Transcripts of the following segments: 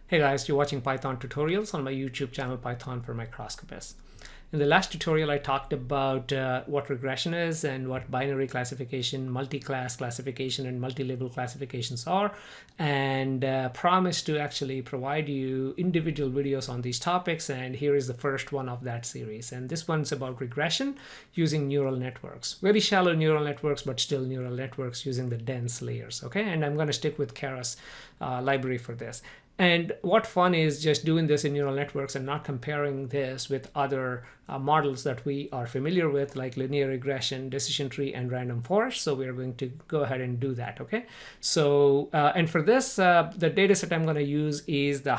Hey guys, you're watching Python tutorials on my YouTube channel, Python for Microscopists. In the last tutorial, I talked about what regression is and what binary classification, multi-class classification, and multi-label classifications are, and promised to actually provide you individual videos on these topics. And here is the first one of that series. And this one's about regression using neural networks. Very shallow neural networks, but still neural networks using the dense layers. Okay, and I'm going to stick with Keras library for this. And what fun is just doing this in neural networks and not comparing this with other models that we are familiar with, like linear regression, decision tree, and random forest. So we're going to go ahead and do that, okay? So, and for this, the data set I'm going to use is the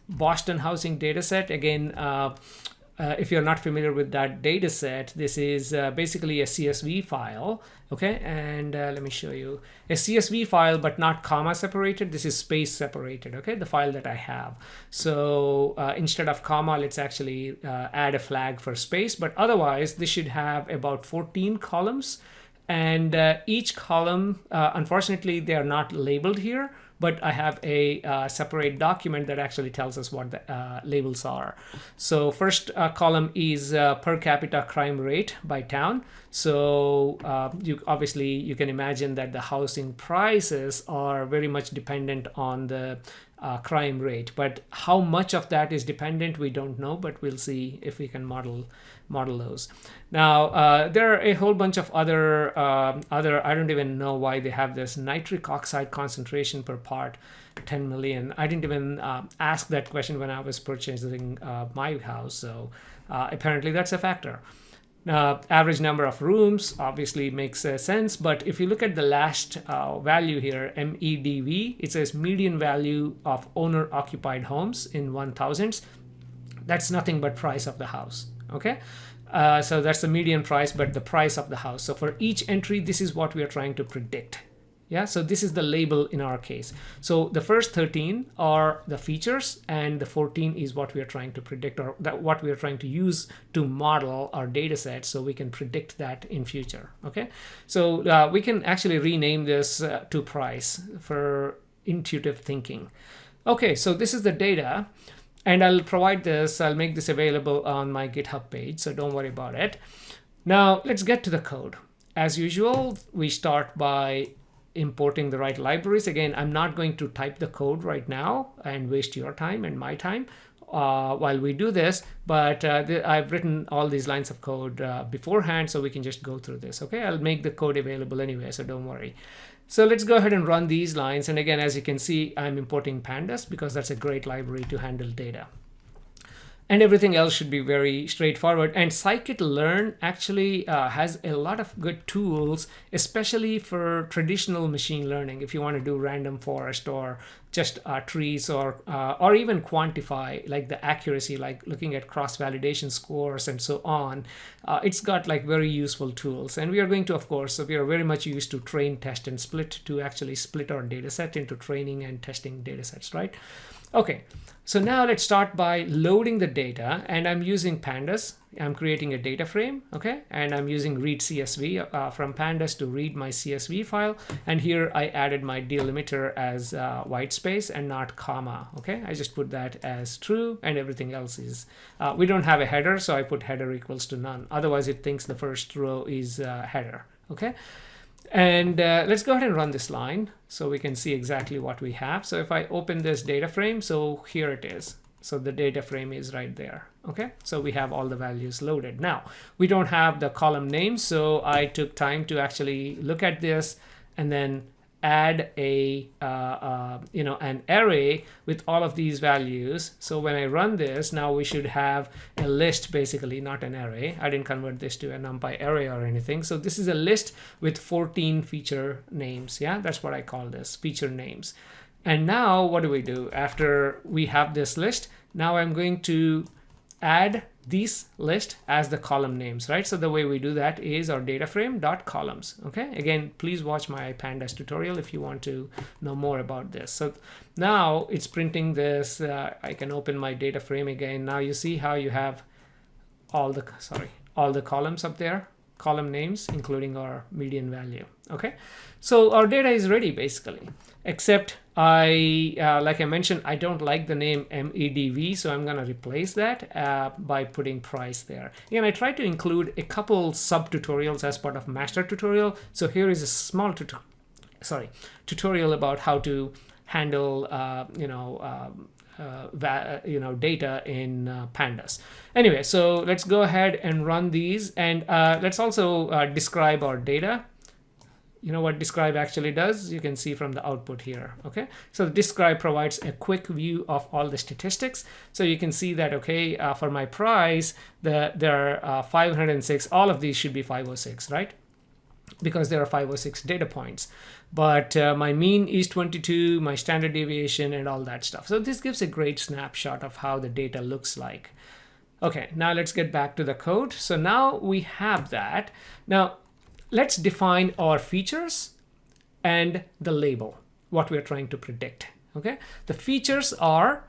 Boston housing data set. Again, if you're not familiar with that data set, this is basically a CSV file, okay? And let me show you a CSV file, but not comma separated. This is space separated, okay? The file that I have. So instead of comma, let's actually add a flag for space, but otherwise this should have about 14 columns. And each column, unfortunately, they are not labeled here, but I have a separate document that actually tells us what the labels are. So first column is per capita crime rate by town. So obviously you can imagine that the housing prices are very much dependent on the crime rate, but how much of that is dependent we don't know, but we'll see if we can model those. Now there are a whole bunch of other I don't even know why they have this nitric oxide concentration per part 10 million. I didn't even ask that question when I was purchasing my house, so apparently that's a factor. Average number of rooms obviously makes sense, but if you look at the last value here, MEDV, it says median value of owner occupied homes in 1000s. That's nothing but price of the house, okay? So that's the median price, but the price of the house. So for each entry, this is what we are trying to predict. Yeah, so this is the label in our case. So the first 13 are the features, and the 14 is what we are trying to predict, or what we are trying to use to model our data set so we can predict that in future. Okay, so we can actually rename this to price for intuitive thinking. Okay, so this is the data, and I'll provide this, I'll make this available on my GitHub page, so don't worry about it. Now let's get to the code. As usual, we start by importing the right libraries. Again, I'm not going to type the code right now and waste your time and my time while we do this, but I've written all these lines of code beforehand, so we can just go through this. Okay, I'll make the code available anyway, so don't worry. So let's go ahead and run these lines. And again, as you can see, I'm importing pandas because that's a great library to handle data. And everything else should be very straightforward. And scikit-learn actually has a lot of good tools, especially for traditional machine learning. If you want to do random forest or just trees, or even quantify like the accuracy, like looking at cross-validation scores and so on, it's got like very useful tools. And we are going to, of course, so we are very much used to train, test, and split to actually split our data set into training and testing data sets, right? Okay, so now let's start by loading the data, and I'm using pandas. I'm creating a data frame, okay? And I'm using read CSV from pandas to read my CSV file. And here I added my delimiter as white space and not comma, okay? I just put that as true, and everything else is, we don't have a header, so I put header equals to none. Otherwise it thinks the first row is header, okay? And let's go ahead and run this line so we can see exactly what we have. So if I open this data frame, so here it is. So the data frame is right there. Okay, so we have all the values loaded. Now we don't have the column names, so I took time to actually look at this and then add a an array with all of these values. So when I run this, now we should have a list, basically, not an array. I didn't convert this to a NumPy array or anything. So this is a list with 14 feature names. Yeah, that's what I call this, feature names. And now what do we do after we have this list? Now I'm going to add these list as the column names, right? So the way we do that is our data frame dot columns. Okay, again, please watch my pandas tutorial if you want to know more about this. So now it's printing this. I can open my data frame again. Now you see how you have all the columns up there, column names, including our median value. Okay, so our data is ready basically, except like I mentioned, I don't like the name MEDV, so I'm going to replace that by putting price there. Again, I try to include a couple sub tutorials as part of master tutorial. So here is a small tutorial about how to handle data in pandas. Anyway, so let's go ahead and run these, and let's also describe our data. You know what describe actually does? You can see from the output here. Okay, so describe provides a quick view of all the statistics. So you can see that, okay, for my price, there are 506. All of these should be 506, right? Because there are 506 data points. But my mean is 22, my standard deviation, and all that stuff. So this gives a great snapshot of how the data looks like. Okay, now let's get back to the code. So now we have that. Now let's define our features and the label, what we're trying to predict. Okay, the features are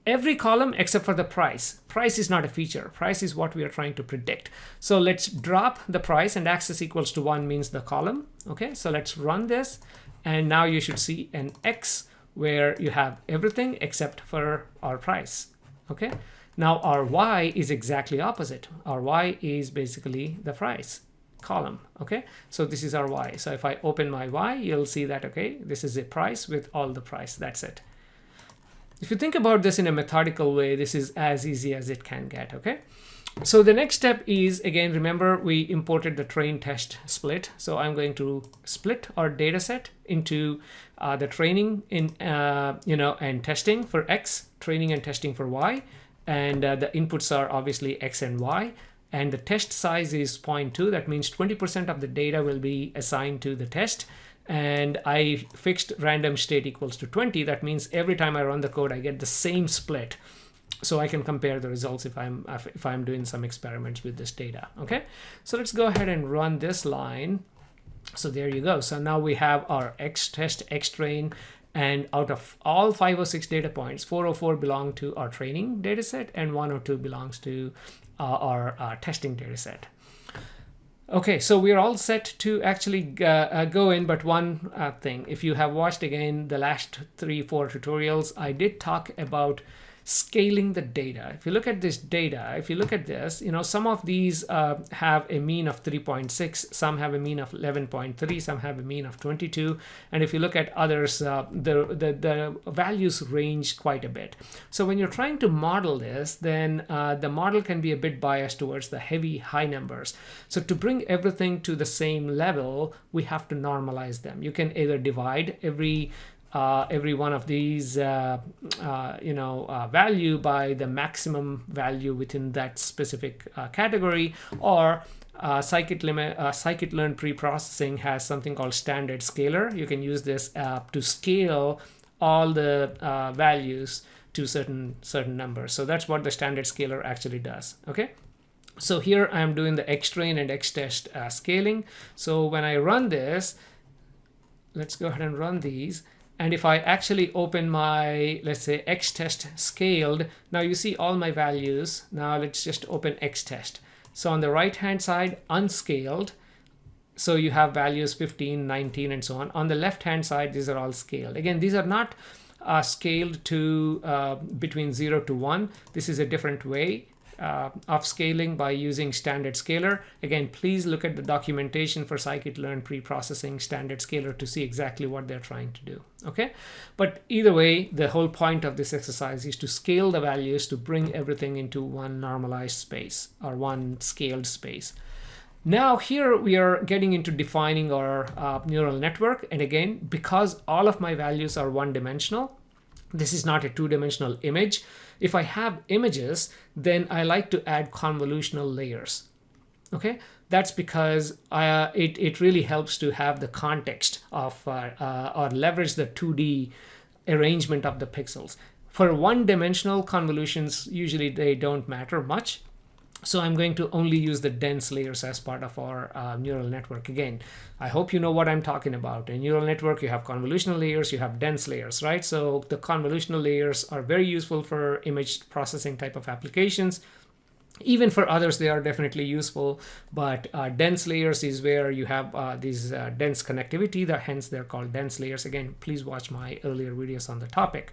every column except for the price. Price is not a feature. Price is what we are trying to predict. So let's drop the price, and axis equals to 1 means the column. Okay, so let's run this, and now you should see an X where you have everything except for our price. Okay, now our Y is exactly opposite. Our Y is basically the price column. Okay, so this is our Y. So if I open my Y, you'll see that, okay, this is a price with all the price. That's it. If you think about this in a methodical way, this is as easy as it can get. Okay, so the next step is, again, remember we imported the train test split. So I'm going to split our data set into the training and testing for X, training and testing for Y, and the inputs are obviously X and Y. And the test size is 0.2. That means 20% of the data will be assigned to the test. And I fixed random state equals to 20. That means every time I run the code, I get the same split. So I can compare the results if I'm doing some experiments with this data. Okay, so let's go ahead and run this line. So there you go. So now we have our X test, X train, and out of all 506 data points, 404 belong to our training data set, and 102 belongs to our testing data set. Okay, so we're all set to actually go in, but one thing, if you have watched again the last 3-4 tutorials, I did talk about scaling the data. If you look at this data, if you look at this, some of these have a mean of 3.6, some have a mean of 11.3, some have a mean of 22, and if you look at others, the values range quite a bit. So when you're trying to model this, then the model can be a bit biased towards the heavy high numbers. So to bring everything to the same level, we have to normalize them. You can either divide every one of these value by the maximum value within that specific category, or scikit-learn preprocessing has something called standard scaler. You can use this to scale all the values to certain numbers. So that's what the standard scaler actually does. Okay, so here I'm doing the xtrain and xtest scaling. So when I run this, let's go ahead and run these. And if I actually open my, let's say, xtest scaled, now you see all my values. Now let's just open xtest. So on the right hand side, unscaled. So you have values 15, 19, and so on. On the left hand side, these are all scaled. Again, these are not scaled to between 0 to 1. This is a different way of scaling by using standard scaler. Again, please look at the documentation for scikit-learn preprocessing standard scaler to see exactly what they're trying to do. Okay, but either way, the whole point of this exercise is to scale the values to bring everything into one normalized space or one scaled space. Now here we are getting into defining our neural network, and again, because all of my values are one-dimensional, this is not a two-dimensional image. If I have images, then I like to add convolutional layers. Okay, that's because it really helps to have the context of or leverage the 2D arrangement of the pixels. For one-dimensional convolutions, usually they don't matter much. So I'm going to only use the dense layers as part of our neural network. Again, I hope you know what I'm talking about. In neural network, you have convolutional layers, you have dense layers, right? So the convolutional layers are very useful for image processing type of applications. Even for others, they are definitely useful, but dense layers is where you have these dense connectivity, hence they're called dense layers. Again, please watch my earlier videos on the topic.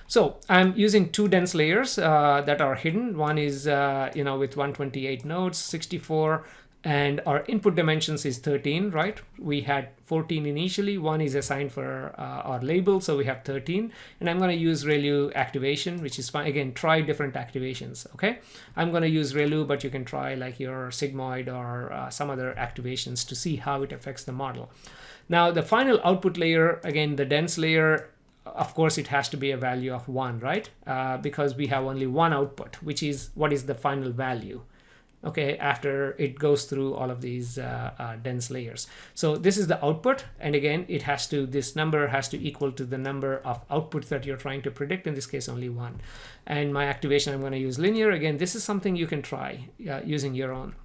So I'm using two dense layers that are hidden. One is with 128 nodes, 64, and our input dimensions is 13, right? We had 14 initially. One is assigned for our label, so we have 13. And I'm going to use ReLU activation, which is fine. Again, try different activations, okay? I'm going to use ReLU, but you can try like your sigmoid or some other activations to see how it affects the model. Now, the final output layer, again, the dense layer, of course, it has to be a value of 1, right? Because we have only one output, which is what is the final value, okay, after it goes through all of these dense layers. So this is the output, and again, this number has to equal to the number of outputs that you're trying to predict, in this case only 1. And my activation, I'm going to use linear. Again, this is something you can try using your own.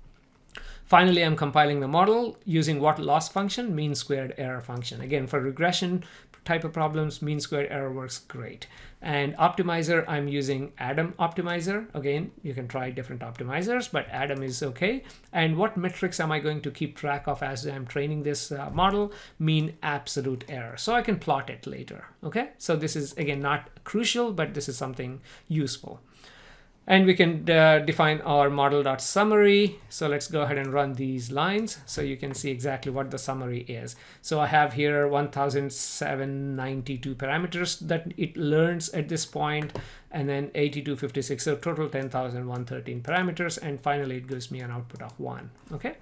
Finally, I'm compiling the model using what loss function? Mean squared error function. Again, for regression type of problems, mean squared error works great. And optimizer, I'm using Adam optimizer. Again, you can try different optimizers, but Adam is okay. And what metrics am I going to keep track of as I'm training this model? Mean absolute error. So I can plot it later, okay? So this is, again, not crucial, but this is something useful. And we can define our model.summary. So let's go ahead and run these lines so you can see exactly what the summary is. So I have here 1,792 parameters that it learns at this point, and then 8256, so total 10,113 parameters. And finally, it gives me an output of 1, okay?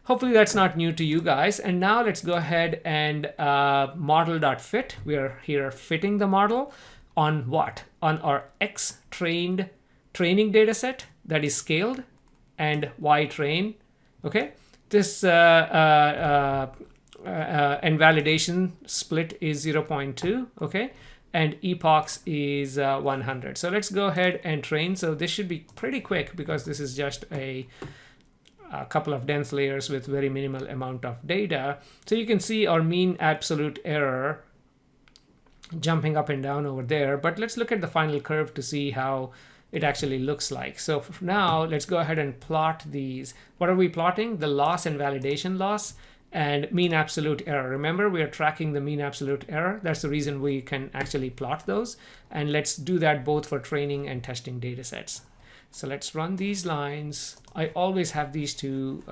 Hopefully that's not new to you guys. And now let's go ahead and model.fit. We are here fitting the model on what? On our X trained training data set that is scaled, and Y train, okay? This invalidation split is 0.2, okay? And epochs is 100. So let's go ahead and train. So this should be pretty quick because this is just a couple of dense layers with very minimal amount of data. So you can see our mean absolute error jumping up and down over there. But let's look at the final curve to see how it actually looks like. So now let's go ahead and plot these. What are we plotting? The loss and validation loss and mean absolute error. Remember, we are tracking the mean absolute error. That's the reason we can actually plot those. And let's do that both for training and testing data sets. So let's run these lines. I always have these two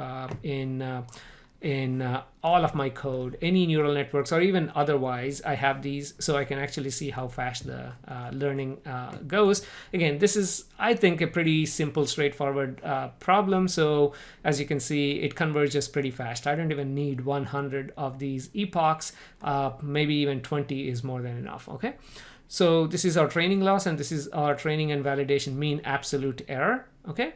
in all of my code, any neural networks or even otherwise. I have these so I can actually see how fast the learning goes. Again, this is, I think, a pretty simple, straightforward problem. So as you can see, it converges pretty fast. I don't even need 100 of these epochs. Maybe even 20 is more than enough, okay? So this is our training loss, and this is our training and validation mean absolute error, okay?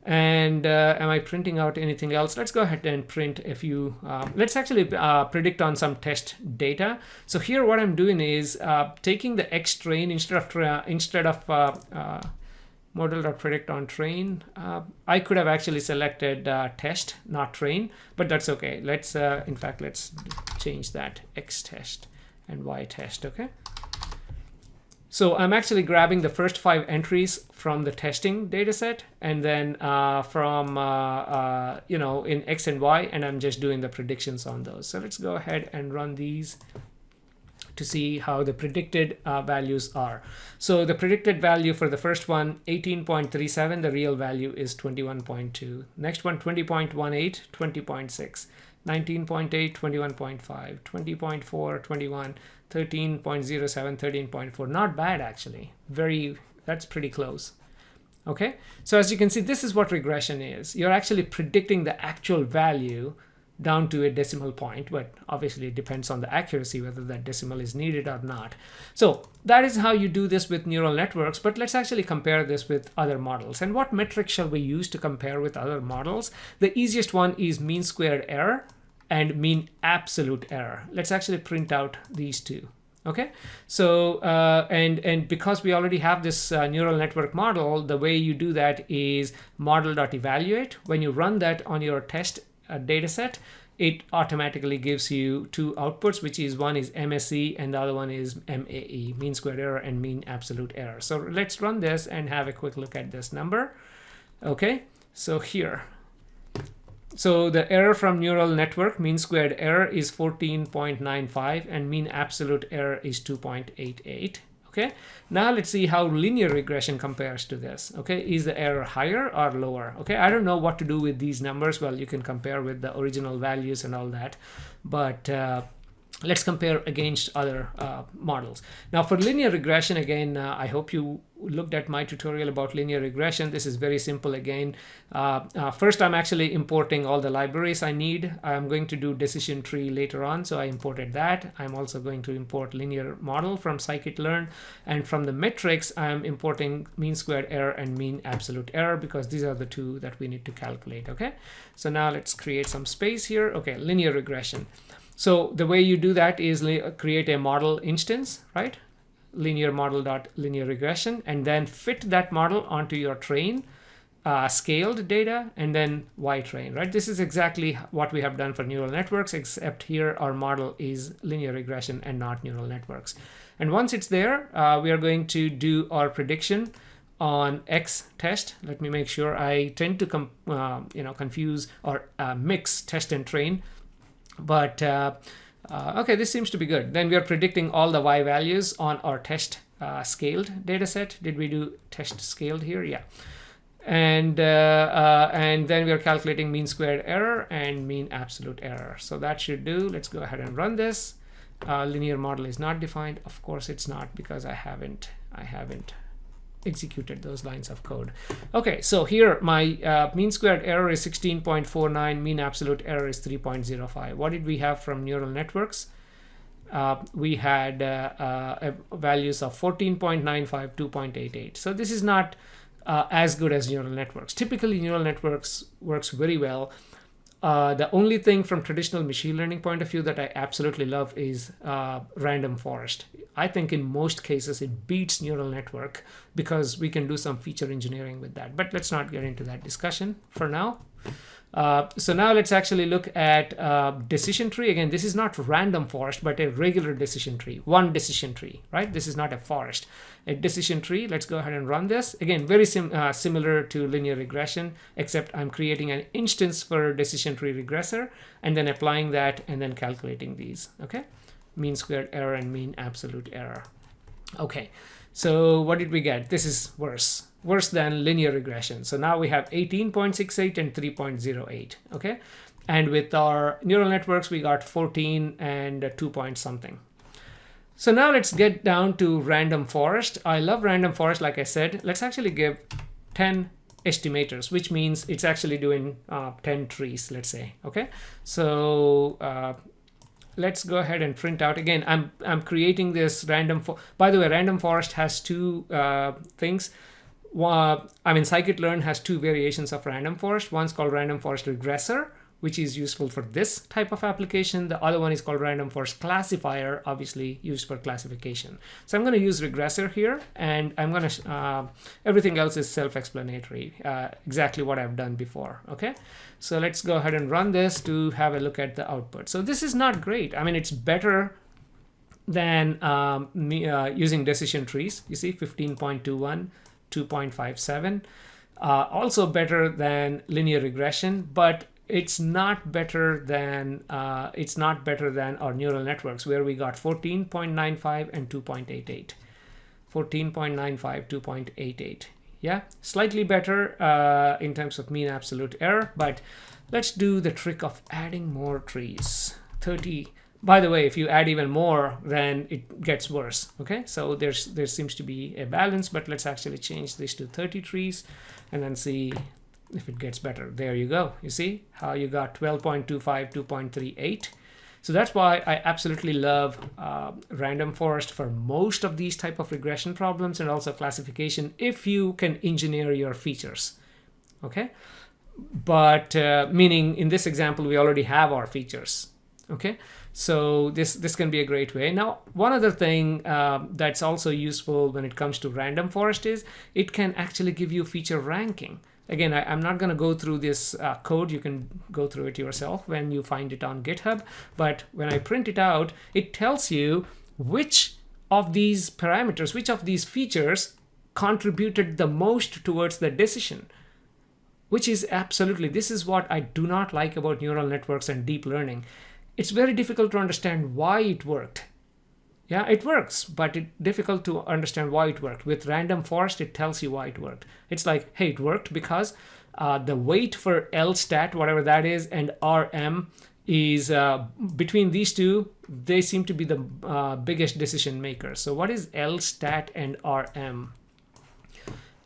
And am I printing out anything else? Let's go ahead and print a few. Let's actually predict on some test data. So here what I'm doing is taking the X train instead of model.predict on train. I could have actually selected test, not train, but that's okay. Let's in fact, let's change that X test and Y test, okay? So I'm actually grabbing the first 5 entries from the testing data set, and then from in X and Y, and I'm just doing the predictions on those. So let's go ahead and run these to see how the predicted values are. So the predicted value for the first one, 18.37, the real value is 21.2. Next one, 20.18, 20.6. 19.8, 21.5, 20.4, 21, 13.07, 13.4. Not bad, actually. That's pretty close. Okay, so as you can see, this is what regression is. You're actually predicting the actual value down to a decimal point, but obviously it depends on the accuracy whether that decimal is needed or not. So that is how you do this with neural networks, but let's actually compare this with other models. And what metrics shall we use to compare with other models? The easiest one is mean squared error and mean absolute error. Let's actually print out these two. Okay, so and because we already have this neural network model, the way you do that is model.evaluate. When you run that on your test data set, it automatically gives you 2 outputs, which is one is MSE and the other one is MAE, mean squared error and mean absolute error. So let's run this and have a quick look at this number. Okay, so here. So the error from neural network, mean squared error, is 14.95 and mean absolute error is 2.88. Okay, now let's see how linear regression compares to this. Okay, is the error higher or lower? Okay, I don't know what to do with these numbers. Well, you can compare with the original values and all that, but let's compare against other models. Now for linear regression, again, I hope you looked at my tutorial about linear regression. This is very simple again. First, I'm actually importing all the libraries I need. I'm going to do decision tree later on, so I imported that. I'm also going to import linear model from scikit-learn, and from the metrics, I'm importing mean squared error and mean absolute error because these are the two that we need to calculate. Okay, so now let's create some space here. Okay, linear regression. So the way you do that is create a model instance, right? Linear model dot linear regression, and then fit that model onto your train scaled data, and then y-train, right? This is exactly what we have done for neural networks, except here our model is linear regression and not neural networks. And once it's there, we are going to do our prediction on X test. Let me make sure. I tend to confuse or mix test and train. But okay, this seems to be good. Then we are predicting all the y values on our test scaled data set. Did we do test scaled here? Yeah. And then we are calculating mean squared error and mean absolute error. So that should do. Let's go ahead and run this. Linear model is not defined. Of course it's not, because I haven't executed those lines of code. Okay, so here my mean squared error is 16.49, mean absolute error is 3.05. What did we have from neural networks? We had values of 14.95, 2.88. So this is not as good as neural networks. Typically, neural networks works very well. The only thing from traditional machine learning point of view that I absolutely love is random forest. I think in most cases it beats neural network because we can do some feature engineering with that. But let's not get into that discussion for now. So now let's actually look at decision tree. Again, this is not random forest, but a regular decision tree, one decision tree, right? This is not a forest, a decision tree. Let's go ahead and run this. Again, very similar to linear regression, except I'm creating an instance for decision tree regressor and then applying that and then calculating these, okay? Mean squared error and mean absolute error. Okay, so what did we get? This is worse than linear regression. So now we have 18.68 and 3.08, okay? And with our neural networks, we got 14 and 2 point something. So now let's get down to random forest. I love random forest, like I said. Let's actually give 10 estimators, which means it's actually doing 10 trees, let's say, okay? So let's go ahead and print out. Again, I'm creating this random, by the way, random forest has two things. Scikit-learn has two variations of random forest. One's called random forest regressor, which is useful for this type of application. The other one is called random forest classifier, obviously used for classification. So I'm going to use regressor here, and I'm going to, everything else is self-explanatory, exactly what I've done before, okay? So let's go ahead and run this to have a look at the output. So this is not great. I mean, it's better than using decision trees. You see, 15.21, 2.57. Also better than linear regression, but it's not better than our neural networks, where we got 14.95 and 2.88. 14.95, 2.88. Yeah, slightly better in terms of mean absolute error, but let's do the trick of adding more trees. 30. By the way, if you add even more, then it gets worse. Okay, so there seems to be a balance, but let's actually change this to 30 trees and then see if it gets better. There you go. You see how you got 12.25, 2.38. So that's why I absolutely love random forest for most of these type of regression problems and also classification, if you can engineer your features. Okay, but meaning in this example, we already have our features. Okay, so this can be a great way. Now, one other thing that's also useful when it comes to random forest is it can actually give you feature ranking. Again, I'm not going to go through this code. You can go through it yourself when you find it on GitHub. But when I print it out, it tells you which of these parameters, which of these features contributed the most towards the decision. which is absolutely, this is what I do not like about neural networks and deep learning. It's very difficult to understand why it worked. Yeah, it works, but it's difficult to understand why it worked. With random forest, it tells you why it worked. It's like, hey, it worked because the weight for L stat, whatever that is, and RM is between these two, they seem to be the biggest decision makers. So what is L stat and RM?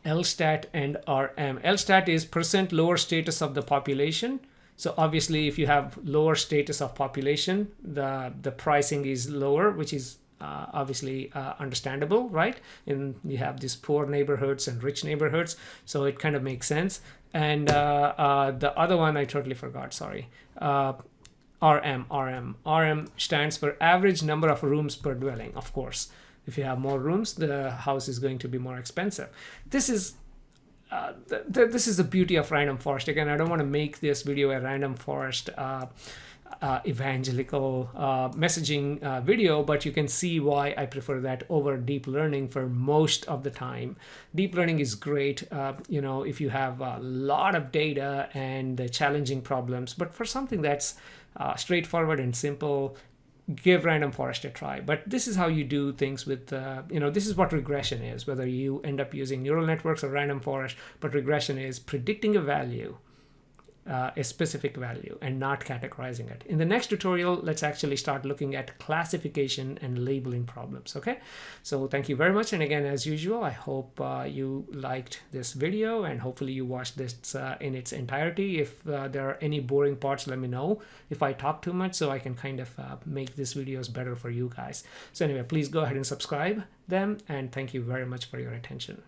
L stat and RM. L stat is percent lower status of the population. So obviously, if you have lower status of population, the pricing is lower, which is obviously understandable, right? And you have these poor neighborhoods and rich neighborhoods, so it kind of makes sense. And the other one I totally forgot. Sorry. RM stands for average number of rooms per dwelling. Of course, if you have more rooms, the house is going to be more expensive. This is this is the beauty of random forest. Again, I don't want to make this video a random forest evangelical messaging video, but you can see why I prefer that over deep learning for most of the time. Deep learning is great, if you have a lot of data and challenging problems, but for something that's straightforward and simple, give random forest a try. But this is how you do things with, this is what regression is, whether you end up using neural networks or random forest, but regression is predicting a value, a specific value, and not categorizing it. In the next tutorial, let's actually start looking at classification and labeling problems, okay? So thank you very much. And again, as usual, I hope you liked this video, and hopefully you watched this in its entirety. If there are any boring parts, let me know if I talk too much, so I can kind of make these videos better for you guys. So anyway, please go ahead and subscribe them, and thank you very much for your attention.